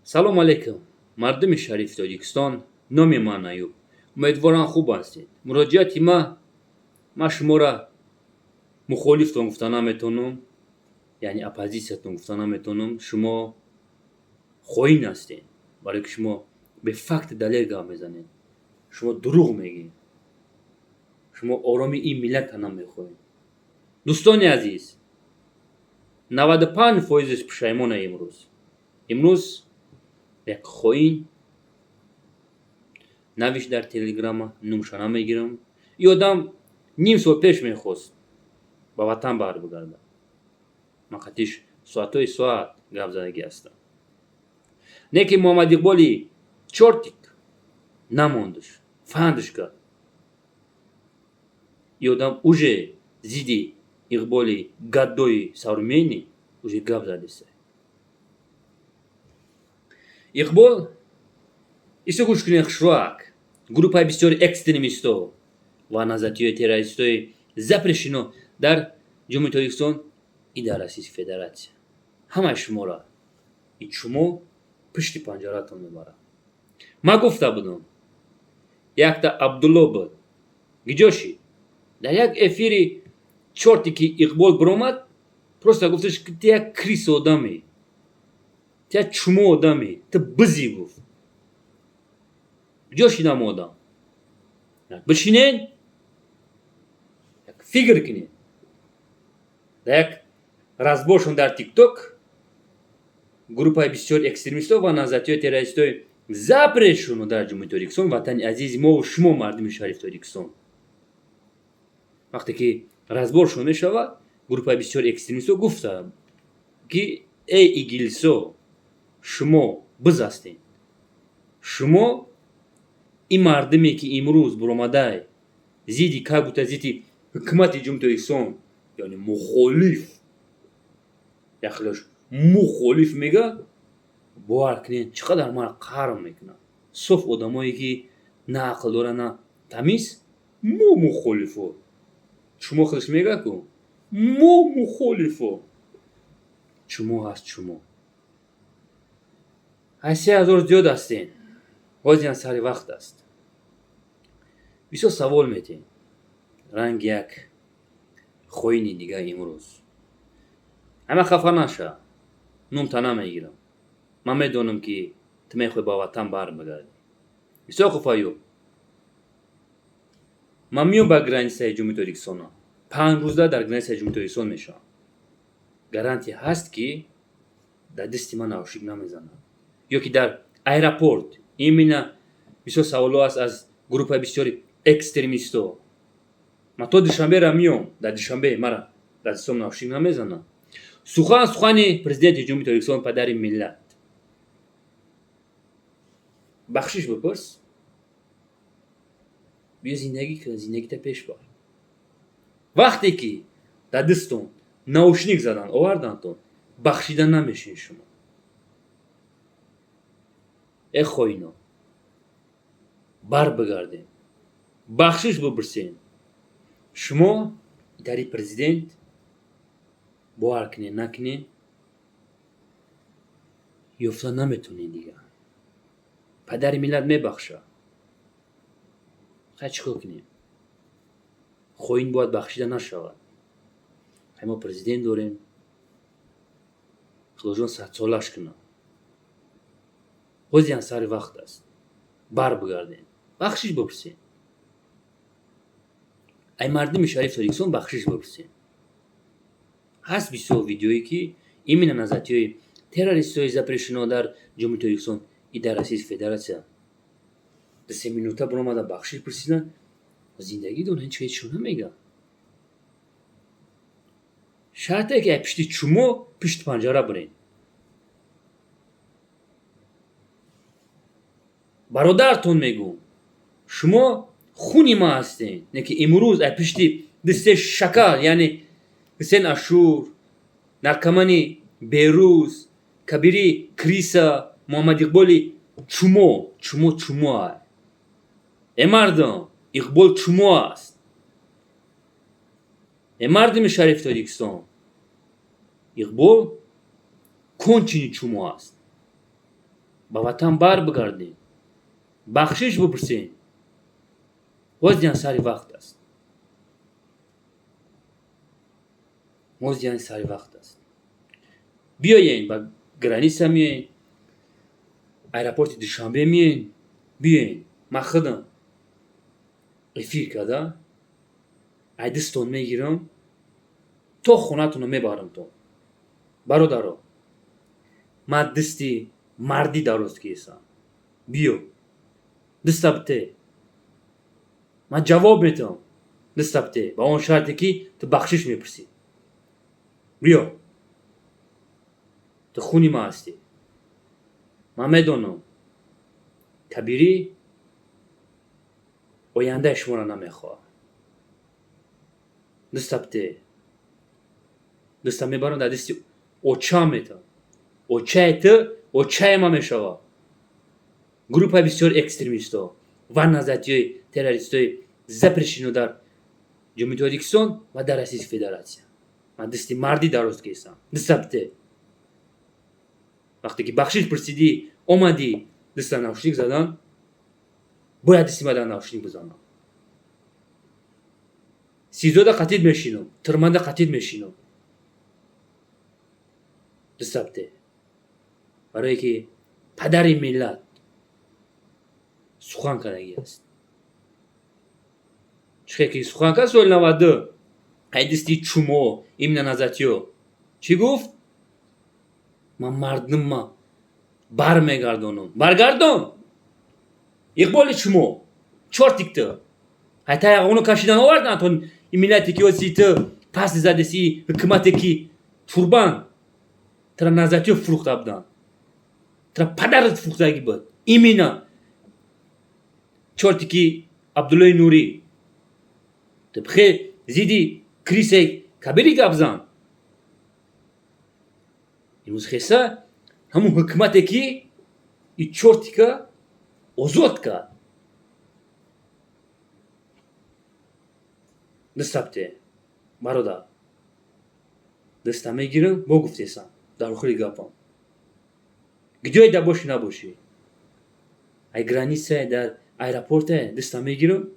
سلام علیکم مردم شریف تاجیکستان. نام من ایوب. امیدوارم خوب هستید. مراجعت ما شما را مخالفتون گفتن نمیتونم، یعنی اپوزیسیتون گفتن نمیتونم. شما خائن هستید برای که شما به فکت دلیل گام میزنید. شما دروغ میگید. شما آرامی این ملت نمیخواید. دوستان عزیز، 95% پشیمانه امروز یک خائن نوشت در تلگرام، نمشانه میگیرم. این آدم نیم سال پیش میخواست با وطن بر بگرده. من خطیش ساعت گپ زدگی هستم. نه که محمد اقبالی چورتیک نماندش فهندش کرد. این آدم اوژه زیدی اقبالی گدای سارمینی اوژه گپ زده است. اقبال ایسو گوش کنید خشواک группа بسیار экстремистов و نظریه تروریستای запрещено در جمهوری تاجیکستان і در Российской Федерации. همه شما را این شما پشت پنجره‌تون میبره. ما گفته بودم یک تا عبدالله بود گجاشی در یک افیری چورتی که اقبال برامد просто گفتش که تو یک کریس آدمی، تو یک شما آدمی، تو بزی گفت گجاشی نام آدم بشینین یک فکر کنین. در یک رازبورشون در تیک توک группа بسیار экстремистов و نظریه تروریستای запрещено در جمهوری تاجیکستان وطن عزیز ما و شما مردم شریف تاجیکستان. وقتی که رازبورشون میشود группа بسیار экстремистов گفته که ای انگلیسا شما بز هستین. شما این مردمی که امروز برآمده زیدی که بوده زیدی حکومت جمهوری تاجیکستان یعنی مخالف یخلش مخالف میگه باور کنین چقدر ما را قهر میکنه. صف آدمایی که نه عقل داره نه تمیز ما مخالفه. شما خودش میگه که ما مخالفه. شما هست شما 80,000 زیاد هستین. بازی سر وقت است. بسیار سوال میتین رنگ یک خوینی دیگه امروز. همه خفه نشه. نوم تا نمیگیرم. من میدونم که تو میخوای با وطن برمیگردی. بسیار خوب ایوب. من میام با گرانسای جمهوری تاجیکستان. 5 روز در گرانسای جمهوری تاجیکستان میشم. گارانتی هست که در دستی من نوشیک نمیزنم. یا که در ایرپورت این مینا بسیار سوال هست از группа بسیار экстремистов. من تو دوشنبه را میام. در دوشنبه مرا در دستم نوشیک نمیزنم. سخن پرزیدنت جمهوری تاجیکستان پدر ملت. بخشش بپرس. بیا زندگی کن. زندگی تا پیش بر. وقتی که در دستون نوشنیک زدن آوردن تون بخشیدن نمیشین شما. ای خوینا بر بگردین. بخشش بپرسین. شما داری پرزیدنت باور کنین نکنین یفته نمیتونین دیگه. پدر ملت میبخشه. خیلی چیکار کنیم؟ خوین باید بخشیده نشود. ما پرزیدنت داریم. خلوجان 100 سالش کنه. بازی سر وقت است. بر بگردین. بخشش بپرسین. ای مردم شریف تاجیکستان بخشش بپرسین. هست بسیار ویدیویی که این نظریه تروریستای запрещено در جمهوری تاجیکستان і در Российской Федерации. 3 минута برآمده بخشش پرسیدن. زندگی دونه چیزی نمیگه. شرطه که پشت شما پشت پنجره برین. برادرتون میگم شما خونی ما هستین. نه که امروز پشت دست شکل یعنی حسین اشور، نرکمانی بیروز، کبیری کریسا، محمد اقبالی چما ای مردم اقبال چما است. ای مردم شریف تاجیکستان اقبال کنچینی چما است. با وطن بر بگردین، بخشش بپرسین. وزدیان سری وقت است. وزدیان سری وقت است. بیاین با گرانیسا میاین، ایرپورت دوشنبه میاین، بیاین. من خودم افیر کده دستون میگیرم تا خونتون رو میبارم تو. برادرو، من دستی مردی درست کیسم. بیو دستا بته، من جواب میتم. دستا بته با اون شرطی که تو بخشش میپرسی. بیو تو خونی ما هستی. من میدونم کبیری آینده شما را نمیخواه. دستا بته، دستا میبارم در دستی اوچا میتم. اوچای تو اوچای ما میشوه. گروپ های بسیار اکستریمیستو و نظرتی های تروریستی های زپرشینو در جمهوری تاجیکستان و در روسیه فدراسیون. من دستی مردی درست کیسم. دستا بته. وقتی که بخشش پرسیدی اومدی دستا نوشنیک زدن، باید دستی مدن نوشنیک بزنم. 13 قتید میشینم، ترمنده قتید میشینم. دستا بته. برای که پدر ملت سخن کنگی است. چه که سخن کنه سوال نواده. دستی چومو ایمن نزدیو چی گفت؟ من مردم ما بر میگردونم. برگردون. اقبال چومو چهار تیکته. حتی اونو کشیدن آوردن تو این ملتی که واسه تو پس زده سی حکومتی که توربان ترا نزدیو فروخته بودن. ترا پدرت فروختگی بود. ایمینا چهار تیکی عبدالله نوری تبخی زیدی کریسه کبیری گابزان. امروز خیسه همون حکومتی که این چهار تیکه آزاد کرد. دستا بته. برادر دستا میگیرم با گفتیسم در آخری گپم. گجای در باشی نباشی. ای گرانیسه در ایرپورت دستا میگیرم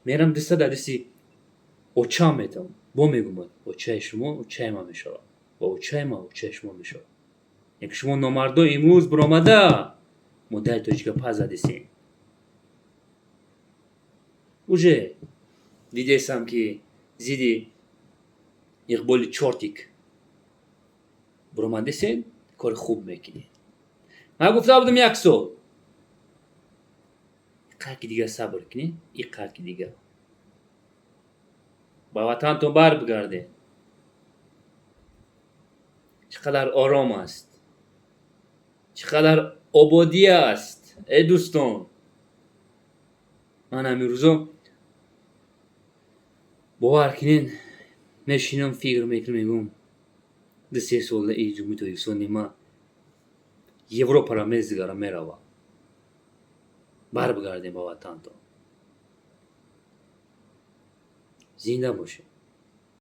میرم دستا در دستی اوچا میتم. با میگم اوچای شما اوچای ما میشه. با اوچای ما اوچای شما میشه. یک شما نامردو امروز برآمده مدل توجیه پس زدیسین. اوجه دیدیسم که زیدی اقبال چارتیک برآمدیسین کار خوب میکنی. من گفته بودم یک سال قلقی دیگه صبر کنی. یک قلقی دیگه با وطن تو بر بگرده. چقدر آرام است، چقدر آبادی است. ای دوستان، من همین روزا باور کنین میشینم فکر میکنم میگم ده 3 سال ای جمهوری تاجیکستان نیما یوروپا را میزگاره میروه. بر بگردیم با وطن تو. زنده باشه.